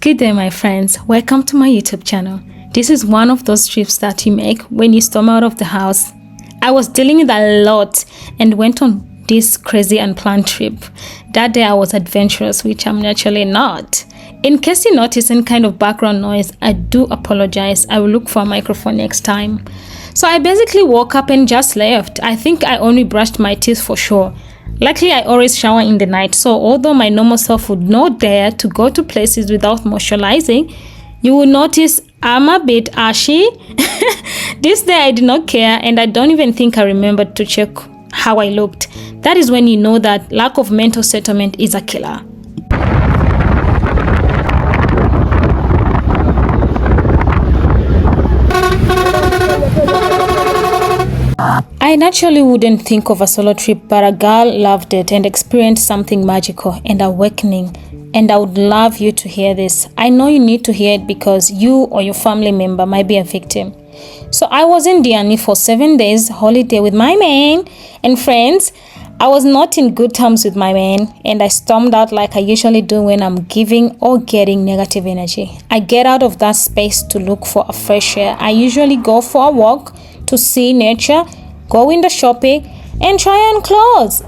Good day, my friends. Welcome to my YouTube channel. This is one of those trips that you make when you storm out of the house. I was dealing with a lot and went on this crazy unplanned trip. That day I was adventurous, which I'm naturally not. In case you notice any kind of background noise, I do apologize. I will look for a microphone next time. So I basically woke up and just left. I think I only brushed my teeth for sure. Luckily, I always shower in the night, so although my normal self would not dare to go to places without moisturizing, you will notice I'm a bit ashy. This day I did not care, and I don't even think I remembered to check how I looked. That is when you know that lack of mental settlement is a killer. I naturally wouldn't think of a solo trip, but a girl loved it and experienced something magical and awakening, and I would love you to hear this. I know you need to hear it because you or your family member might be a victim. So I was in Diani for 7 days holiday with my man and friends. I was not in good terms with my man, and I stormed out like I usually do when I'm giving or getting negative energy. I get out of that space to look for a fresh air. I usually go for a walk to see nature, go window shopping, and try on clothes.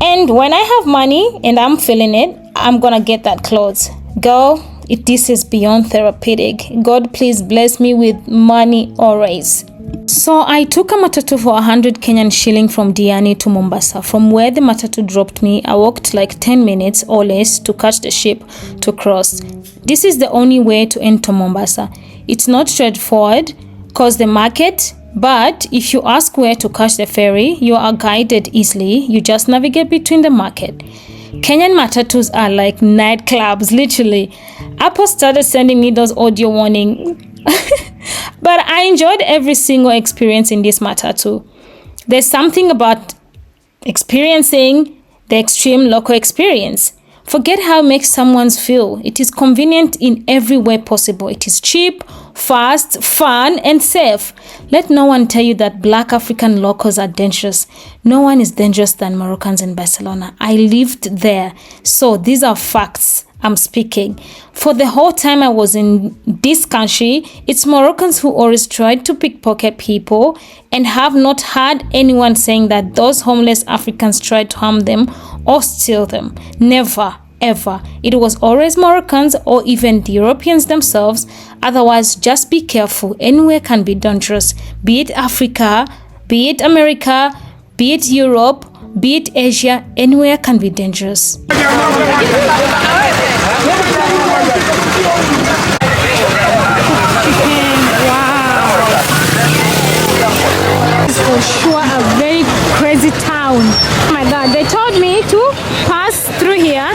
And when I have money and I'm feeling it, I'm gonna get that clothes. Girl, this is beyond therapeutic. God, please bless me with money always. So I took a matatu for 100 Kenyan shilling from Diani to Mombasa. From where the matatu dropped me, I walked like 10 minutes or less to catch the ship to cross. This is the only way to enter Mombasa. It's not straightforward cause the market, but if you ask where to catch the ferry, you are guided easily. You just navigate between the market. Kenyan matatus are like nightclubs, literally. Apple started sending me those audio warning. But I enjoyed every single experience in this matatu. There's something about experiencing the extreme local experience. Forget how it makes someone feel. It is convenient in every way possible. It is cheap, fast, fun, and safe. Let no one tell you that Black African locals are dangerous. No one is dangerous than Moroccans in Barcelona. I lived there, so these are facts I'm speaking. For the whole time I was in this country, it's Moroccans who always tried to pickpocket people, and have not heard anyone saying that those homeless Africans tried to harm them or steal them. Never, ever. It was always Moroccans or even the Europeans themselves. Otherwise, just be careful. Anywhere can be dangerous. Be it Africa, be it America, be it Europe, be it Asia, anywhere can be dangerous. For sure a very crazy town. Oh my god, they told me to pass through here.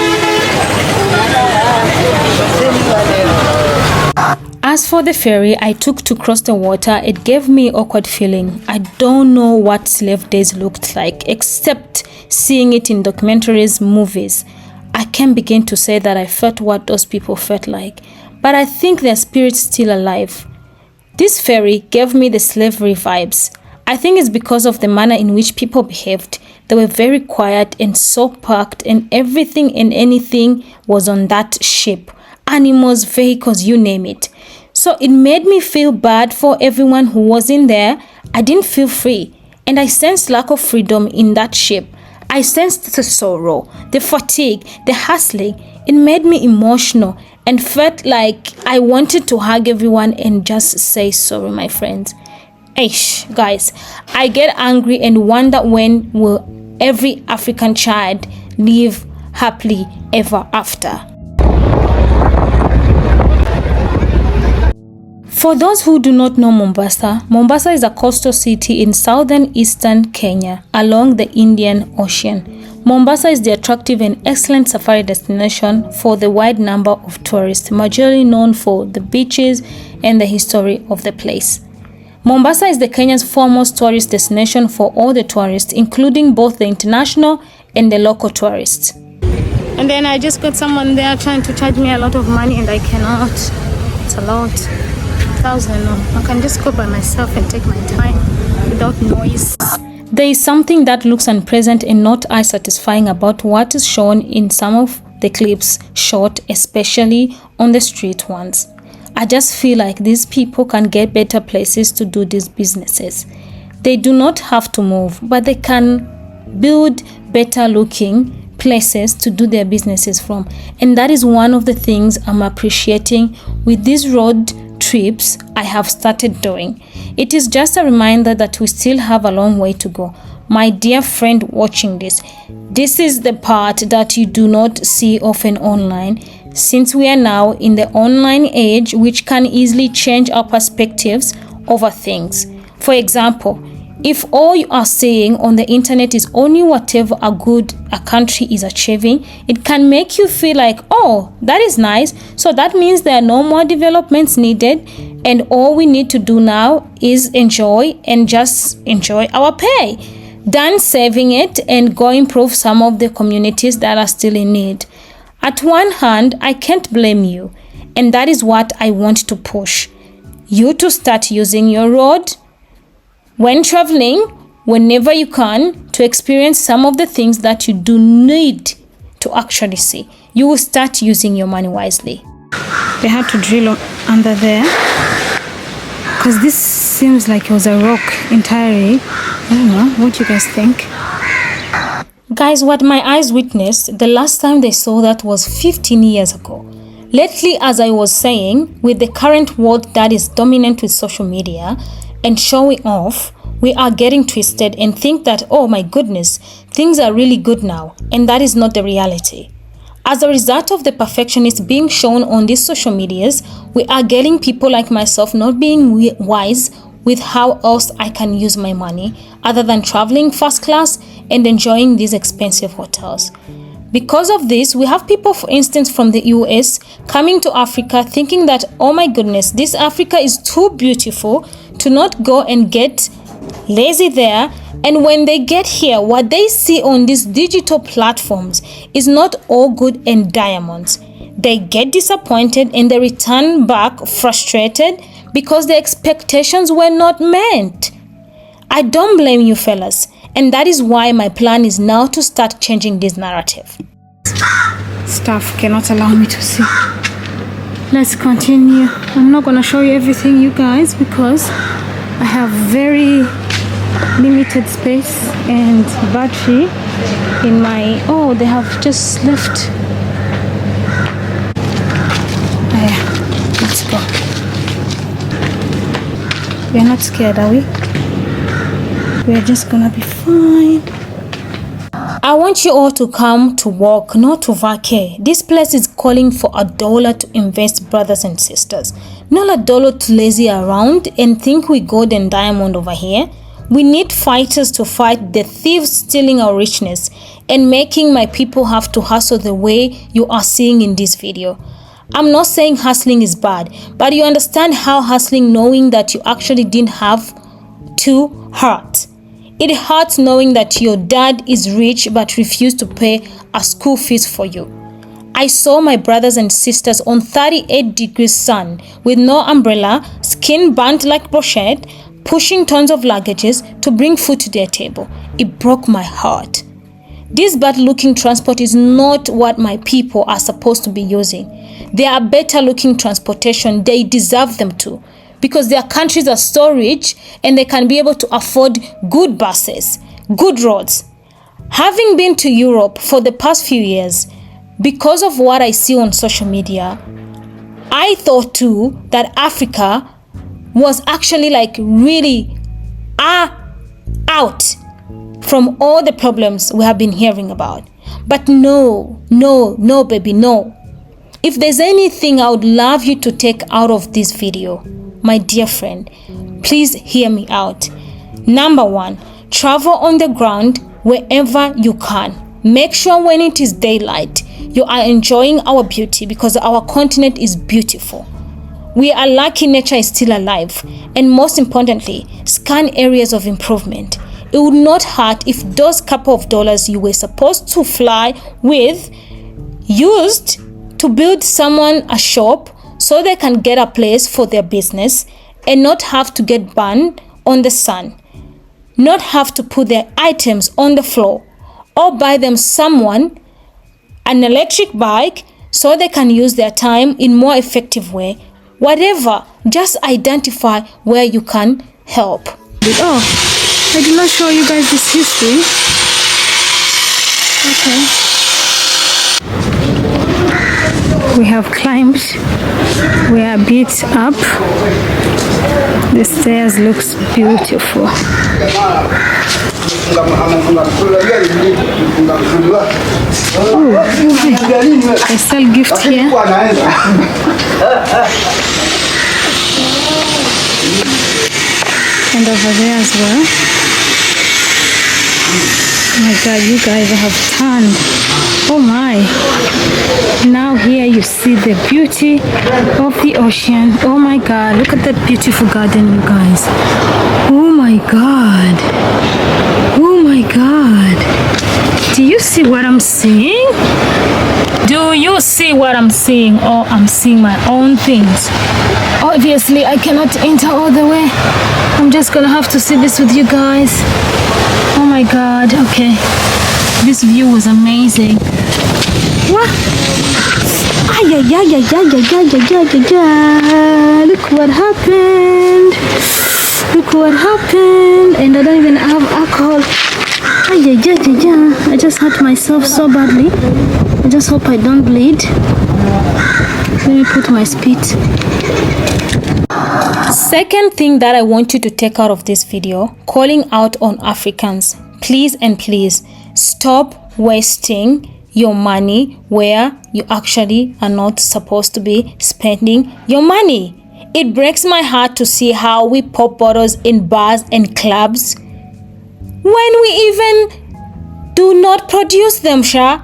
As for the ferry I took to cross the water, it gave me an awkward feeling. I don't know what slave days looked like except seeing it in documentaries, movies. I can't begin to say that I felt what those people felt like, but I think their spirit's still alive. This ferry gave me the slavery vibes. I think it's because of the manner in which people behaved. They were very quiet and so packed, and everything and anything was on that ship. Animals, vehicles, you name it. So it made me feel bad for everyone who was in there. I didn't feel free, and I sensed lack of freedom in that ship. I sensed the sorrow, the fatigue, the hustling. It made me emotional and felt like I wanted to hug everyone and just say sorry, my friends. Eish, guys, I get angry and wonder when will every African child live happily ever after. For those who do not know Mombasa, Mombasa is a coastal city in southern eastern Kenya along the Indian Ocean. Mombasa is the attractive and excellent safari destination for the wide number of tourists, majorly known for the beaches and the history of the place. Mombasa is the Kenya's foremost tourist destination for all the tourists, including both the international and the local tourists. And then I just got someone there trying to charge me a lot of money, and I cannot. It's a lot. 1,000. No, I can just go by myself and take my time without noise. There is something that looks unpleasant and not as satisfying about what is shown in some of the clips short, especially on the street ones. I just feel like these people can get better places to do these businesses. They do not have to move, but they can build better looking places to do their businesses from. And that is one of the things I'm appreciating with these road trips I have started doing. It is just a reminder that we still have a long way to go. My dear friend watching this is the part that you do not see often online, since we are now in the online age, which can easily change our perspectives over things. For example, if all you are seeing on the internet is only whatever a country is achieving, it can make you feel like, oh, that is nice. So that means there are no more developments needed, and all we need to do now is enjoy and just enjoy our pay. Done saving it and go improve some of the communities that are still in need. At one hand, I can't blame you, and that is what I want to push you to start using your road when traveling, whenever you can, to experience some of the things that you do need to actually see. You will start using your money wisely. They had to drill under there because this seems like it was a rock entirely. I don't know, what do you guys think? Guys, what my eyes witnessed the last time they saw that was 15 years ago. Lately, as I was saying, with the current world that is dominant with social media and showing off, we are getting twisted and think that, oh my goodness, things are really good now, and that is not the reality. As a result of the perfectionist being shown on these social medias, we are getting people like myself not being wise with how else I can use my money other than traveling first class and enjoying these expensive hotels. Because of this, we have people, for instance, from the US coming to Africa thinking that, oh my goodness, this Africa is too beautiful to not go and get lazy there. And when they get here, what they see on these digital platforms is not all good and diamonds. They get disappointed and they return back frustrated because their expectations were not met. I don't blame you fellas, and that is why my plan is now to start changing this narrative. Staff cannot allow me to see. Let's continue. I'm not gonna show you everything, you guys, because I have very limited space and battery in my... Oh, they have just left. Let's go. We're not scared, are we? We're just gonna be fine. I want you all to come to work, not to vacay. This place is calling for $1 to invest, brothers and sisters. Not $1 to lazy around and think we gold and diamond over here. We need fighters to fight the thieves stealing our richness and making my people have to hustle the way you are seeing in this video. I'm not saying hustling is bad, but you understand how hustling knowing that you actually didn't have to hurt. It hurts knowing that your dad is rich but refused to pay a school fees for you. I saw my brothers and sisters on 38 degrees sun with no umbrella, skin burnt like brochette, pushing tons of luggages to bring food to their table. It broke my heart. This bad-looking transport is not what my people are supposed to be using. They are better-looking transportation. They deserve them to, because their countries are so rich and they can be able to afford good buses, good roads. Having been to Europe for the past few years, because of what I see on social media, I thought too that Africa was actually like really out from all the problems we have been hearing about. But no, baby, no. If there's anything I would love you to take out of this video, my dear friend, please hear me out. Number one, travel on the ground wherever you can. Make sure when it is daylight, you are enjoying our beauty, because our continent is beautiful. We are lucky nature is still alive. And most importantly, scan areas of improvement. It would not hurt if those couple of dollars you were supposed to fly with used to build someone a shop so they can get a place for their business and not have to get burned on the sun, not have to put their items on the floor, or buy them someone an electric bike, so they can use their time in more effective way. Whatever, just identify where you can help. Oh, I did not show you guys this history. Okay. We have climbed. We are a bit up. The stairs looks beautiful. Ooh, I sell gift here. And over there as well. Oh my God, you guys have turned. Oh my. Now here you see the beauty of the ocean. Oh my God, look at that beautiful garden, you guys. Oh my God. Oh my God. Do you see what I'm seeing? Do you see what I'm seeing? Oh, I'm seeing my own things. Obviously, I cannot enter all the way. I'm just gonna have to see this with you guys. Oh my God, okay. This view was amazing. What? Look what happened. Look what happened. And I don't even have alcohol. I just hurt myself so badly. I just hope I don't bleed. Let me put my spit. Second thing that I want you to take out of this video, calling out on Africans. Please and please stop wasting your money where you actually are not supposed to be spending your money. It breaks my heart to see how we pop bottles in bars and clubs when we even do not produce them, Sha.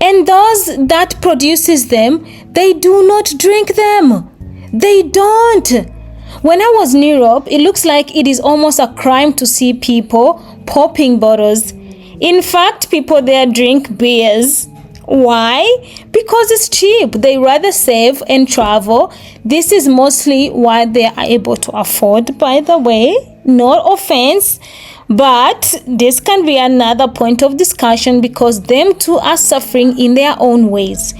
And those that produces them, they do not drink them. They don't. When I was in Europe, it looks like it is almost a crime to see people popping bottles. In fact, people there drink beers. Why? Because it's cheap. They rather save and travel. This is mostly what they are able to afford, by the way. No offense. But this can be another point of discussion because them too are suffering in their own ways.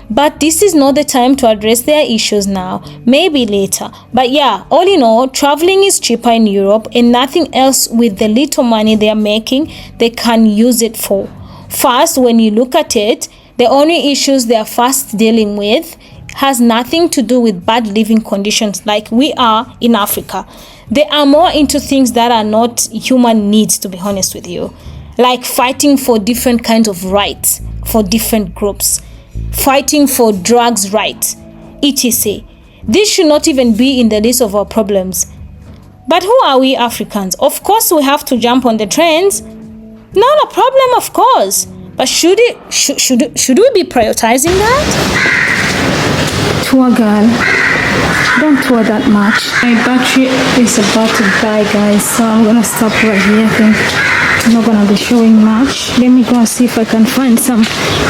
But this is not the time to address their issues now, maybe later. But yeah, all in all, traveling is cheaper in Europe and nothing else with the little money they are making, they can use it for. First, when you look at it, the only issues they are first dealing with has nothing to do with bad living conditions like we are in Africa. They are more into things that are not human needs, to be honest with you. Like fighting for different kinds of rights for different groups. Fighting for drugs rights, etc. This should not even be in the list of our problems. But who are we Africans? Of course we have to jump on the trends. Not a problem, of course. But should we be prioritizing that? Tour girl, don't tour that much. My battery is about to die, guys, so I'm gonna stop right here. I think I'm not gonna be showing much. Let me go and see if I can find some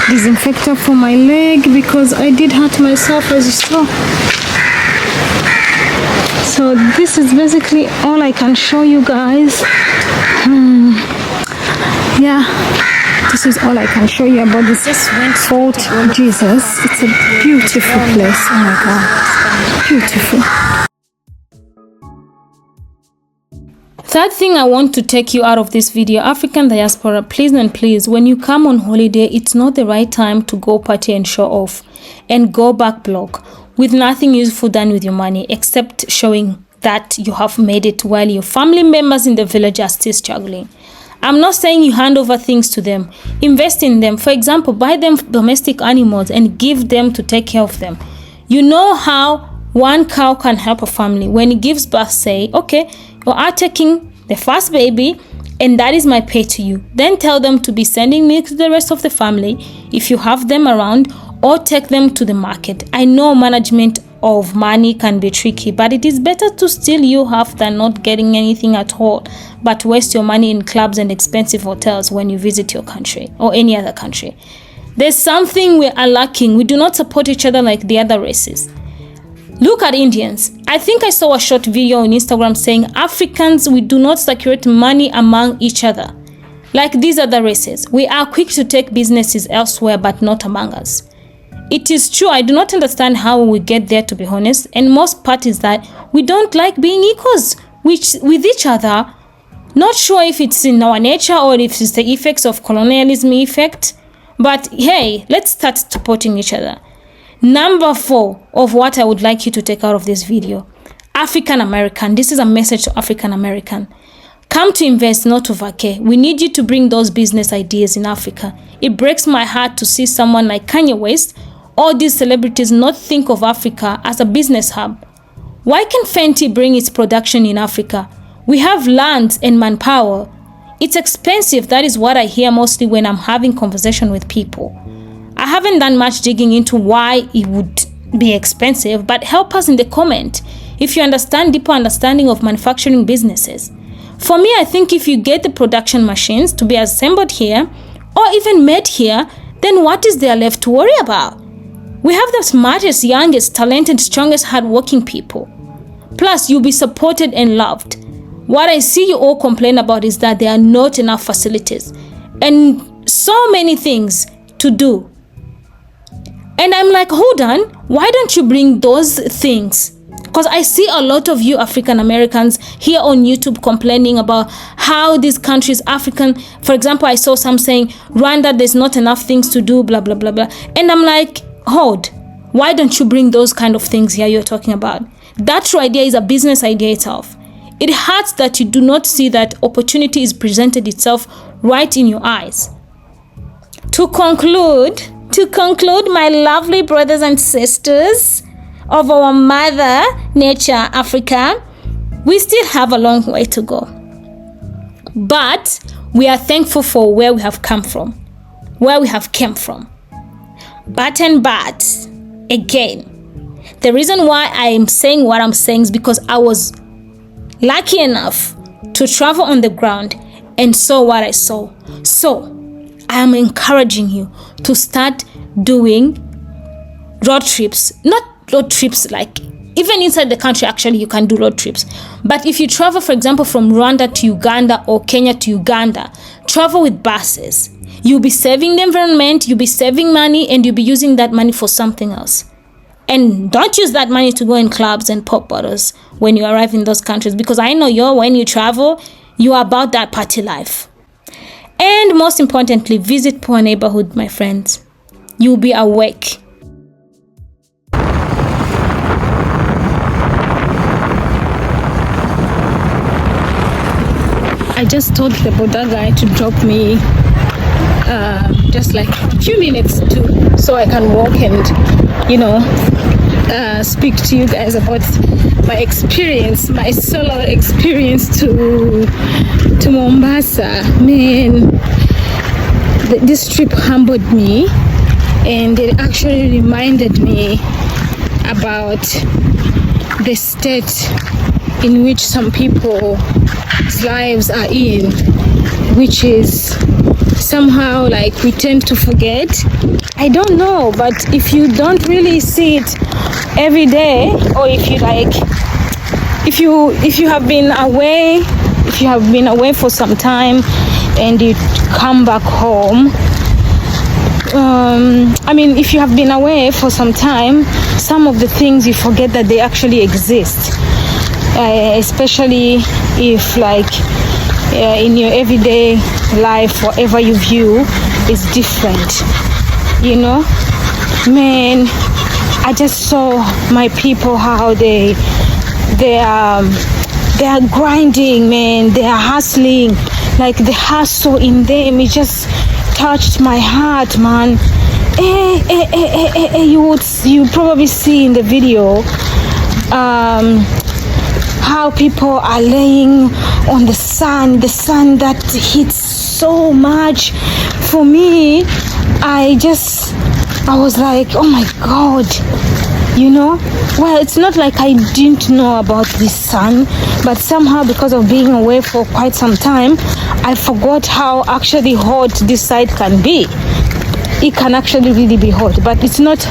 disinfectant for my leg because I did hurt myself, as you saw. So this is basically all I can show you guys. Yeah, this is all I can show you about this Fort Jesus. It's a beautiful place. Oh my God, beautiful. Third thing I want to take you out of this video, African diaspora, please and please, when you come on holiday, it's not the right time to go party and show off and go back block with nothing useful done with your money except showing that you have made it while your family members in the village are still struggling. I'm not saying you hand over things to them. Invest in them. For example, buy them domestic animals and give them to take care of them. You know how one cow can help a family. When it gives birth, say, okay, you are taking the first baby and that is my pay to you. Then tell them to be sending milk to the rest of the family if you have them around, or take them to the market. I know management of money can be tricky, but it is better to still you have than not getting anything at all, but waste your money in clubs and expensive hotels when you visit your country or any other country. There's something we are lacking. We do not support each other like the other races. Look at Indians. I think I saw a short video on Instagram saying Africans, we do not circulate money among each other. Like these other races, we are quick to take businesses elsewhere, but not among us. It is true, I do not understand how we get there, to be honest, and most part is that we don't like being equals with each other. Not sure if it's in our nature or if it's the effects of colonialism effect, but hey, let's start supporting each other. Number 4 of what I would like you to take out of this video. African American. This is a message to African American. Come to invest, not to vacay. We need you to bring those business ideas in Africa. It breaks my heart to see someone like Kanye West or these celebrities not think of Africa as a business hub. Why can Fenty bring its production in Africa? We have land and manpower. It's expensive. That is what I hear mostly when I'm having conversation with people. I haven't done much digging into why it would be expensive, but help us in the comment if you understand deeper understanding of manufacturing businesses. For me, I think if you get the production machines to be assembled here or even made here, then what is there left to worry about? We have the smartest, youngest, talented, strongest, hardworking people. Plus, you'll be supported and loved. What I see you all complain about is that there are not enough facilities and so many things to do. And I'm like, hold on, why don't you bring those things? Because I see a lot of you African Americans here on YouTube complaining about how these countries, African, for example, I saw some saying, Rwanda, there's not enough things to do, blah, blah, blah, blah. And I'm like, hold, why don't you bring those kind of things here you're talking about? That true idea is a business idea itself. It hurts that you do not see that opportunity is presented itself right in your eyes. To conclude, my lovely brothers and sisters of our mother nature, Africa, we still have a long way to go. But we are thankful for where we have come from, But again, the reason why I am saying what I'm saying is because I was lucky enough to travel on the ground and saw what I saw. So I am encouraging you to start doing road trips. Not road trips like even inside the country, actually you can do road trips. But if you travel, for example, from Rwanda to Uganda or Kenya to Uganda, travel with buses. You'll be saving the environment, you'll be saving money, and you'll be using that money for something else. And don't use that money to go in clubs and pop bottles when you arrive in those countries, because I know when you travel, you are about that party life. And most importantly, visit poor neighborhood, my friends. You'll be awake. I just told the Buddha guy to drop me just like a few minutes too, so I can walk and speak to you guys about my experience, my solo experience to Mombasa. Man, this trip humbled me, and it actually reminded me about the state in which some people's lives are in, which is somehow like we tend to forget. I don't know, but if you don't really see it every day, or if you have been away for some time and you come back home, if you have been away for some time, some of the things you forget that they actually exist, especially if in your everyday life, whatever you view is different, Man, I just saw my people, how they are grinding, man. They are hustling, like the hustle in them, it just touched my heart, man. You probably see in the video how people are laying on the sun that hits so much. For me, I was like, oh my God, well, it's not like I didn't know about this sun, but somehow because of being away for quite some time, I forgot how actually hot this side can be. It can actually really be hot, but it's not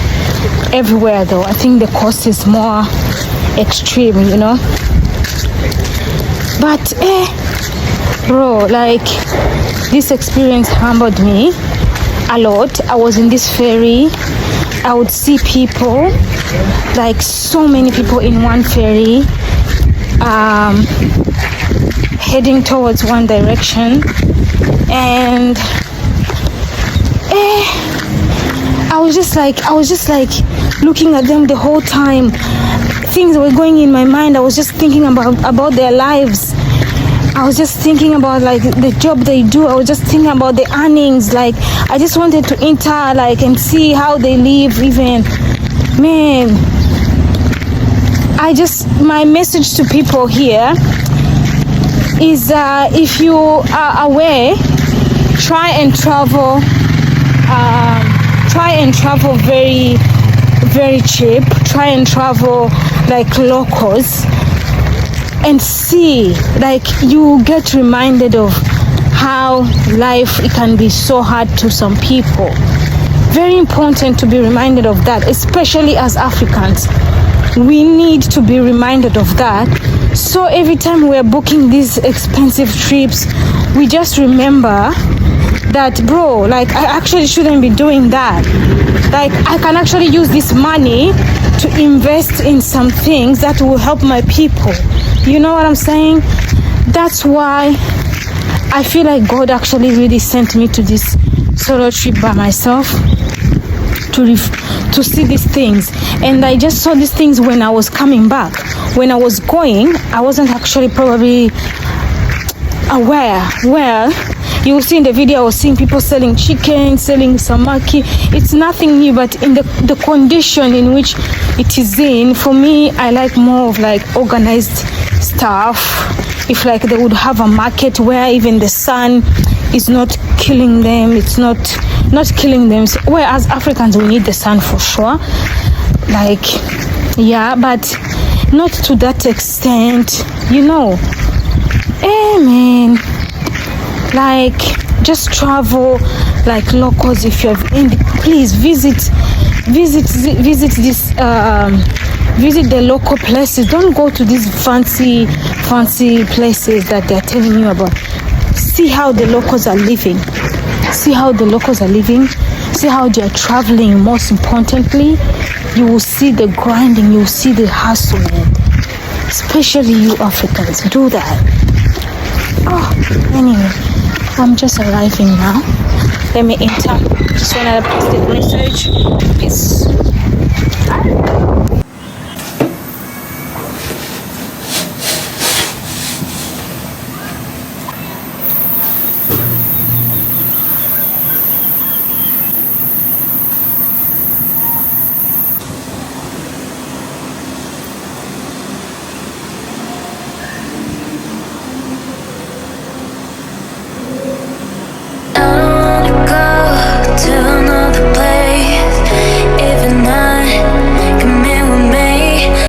everywhere though. I think the coast is more extreme, But bro, this experience humbled me a lot. I was in this ferry. I would see people, like so many people in one ferry, heading towards one direction, and I was just like looking at them the whole time. Things were going in my mind. I was just thinking about their lives. I was just thinking about like the job they do. I was just thinking about the earnings. Like I just wanted to enter like and see how they live even. Man, my message to people here is if you are aware, try and travel very, very cheap. Try and travel like locals and see, like you get reminded of how life, it can be so hard to some people. Very important to be reminded of that, especially as Africans. We need to be reminded of that. So every time we're booking these expensive trips, we just remember that, bro, like I actually shouldn't be doing that. Like I can actually use this money to invest in some things that will help my people. You know what I'm saying? That's why I feel like God actually really sent me to this solo trip by myself to see these things. And I just saw these things when I was coming back. When I was going, I wasn't actually probably aware. Well, you will see in the video, I was seeing people selling chicken, selling samaki. It's nothing new, but in the condition in which it is in, for me, I like more of like organized stuff. If like they would have a market where even the sun is not killing them, it's not killing them. Whereas Africans, we need the sun for sure. Like, yeah, but not to that extent, you know. Man, like just travel like locals. If you're in, please visit this visit the local places. Don't go to these fancy places that they're telling you about. See how the locals are living. See how they are traveling. Most importantly, you will see the grinding, you will see the hustle, man. Especially you Africans, do that. Oh, anyway, I'm just arriving now. Let me enter. Just wanted to post the message. Peace.